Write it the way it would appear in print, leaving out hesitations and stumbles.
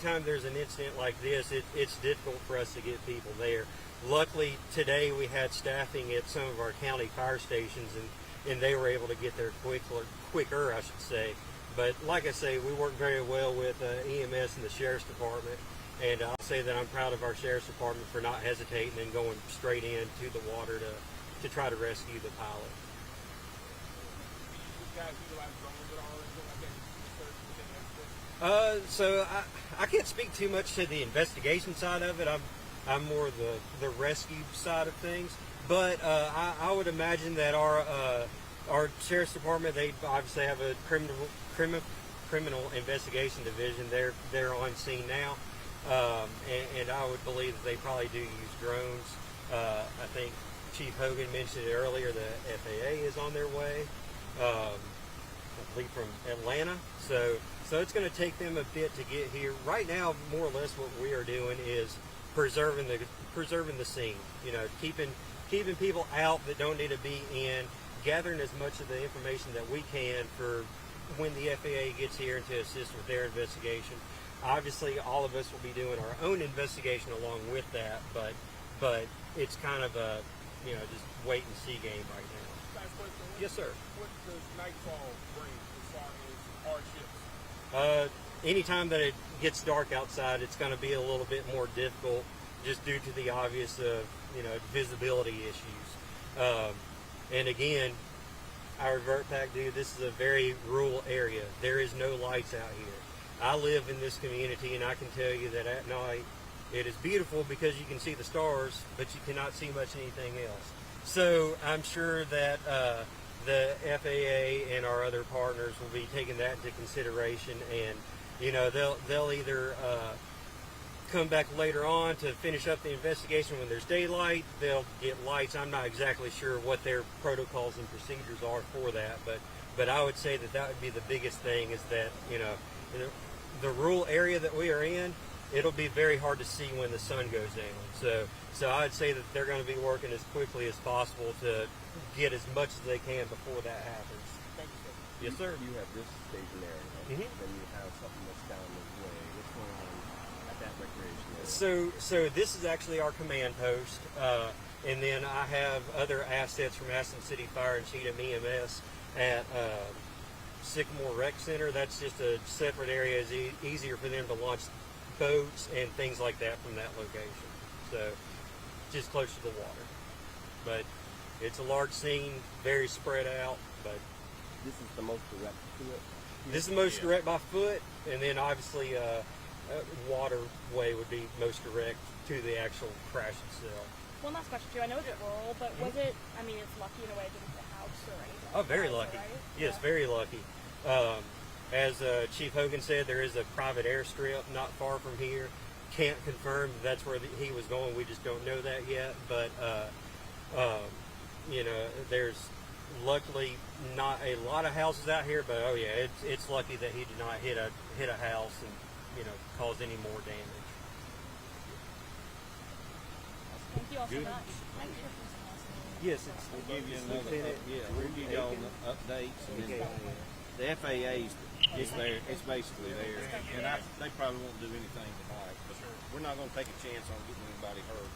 Anytime there's an incident like this, it's difficult for us to get people there. Luckily, today we had staffing at some of our county fire stations, and they were able to get there quicker, I should say. But like I say, we work very well with EMS and the Sheriff's Department, and I'll say that I'm proud of our Sheriff's Department for not hesitating and going straight into the water to try to rescue the pilot. So I can't speak too much to the investigation side of it. I'm more the rescue side of things. But I would imagine that our Sheriff's Department, they obviously have a criminal investigation division. They're on scene now, and I would believe that they probably do use drones. I think Chief Hogan mentioned it earlier. The FAA is on their way. I believe from Atlanta. So it's going to take them a bit to get here. Right now, more or less, what we are doing is preserving the scene. You know, keeping people out that don't need to be in, gathering as much of the information that we can for when the FAA gets here and to assist with their investigation. Obviously, all of us will be doing our own investigation along with that, but it's kind of a just wait and see game right now. Yes, sir. What does nightfall bring as far as hardships? Anytime that it gets dark outside, it's going to be a little bit more difficult, just due to the obvious visibility issues. And again, I revert back to, this is a very rural area. There is no lights out here. I live in this community, and I can tell you that at night it is beautiful because you can see the stars, but you cannot see much anything else. So I'm sure that the FAA and our other partners will be taking that into consideration, and they'll either come back later on to finish up the investigation when there's daylight. They'll get lights. I'm not exactly sure what their protocols and procedures are for that, but I would say that would be the biggest thing, is that the rural area that we are in, it'll be very hard to see when the sun goes down. So I'd say that they're going to be working as quickly as possible to get as much as they can before that happens. Thank you, sir. Yes, sir. You have this stationary, Mhm. then you have something that's down this way. What's going on at that recreation area? So this is actually our command post, and then I have other assets from Aston City Fire and Cheatham EMS at Sycamore Rec Center. That's just a separate area. It's easier for them to launch boats and things like that from that location. So just close to the water. But it's a large scene, very spread out. But This is the most direct to it? this is the most direct by foot, and then obviously waterway would be most direct to the actual crash itself. One last question too. I know it's rural, but was it? I mean, it's lucky in a way it didn't hit a house or anything. Oh, very like that, lucky. right? Yes, Yeah. very lucky. As Chief Hogan said, there is a private airstrip not far from here. Can't confirm that's where he was going. We just don't know that yet. But there's luckily not a lot of houses out here. But oh yeah, it's lucky that he did not hit a house and cause any more damage. Thank you all so Good. much. Thanks for listening. Yes, it's We'll give you another, Lieutenant. we'll give you all the updates, and then the FAA's, it's there, it's basically there, and they probably won't do anything tonight, but we're not gonna take a chance on getting anybody hurt.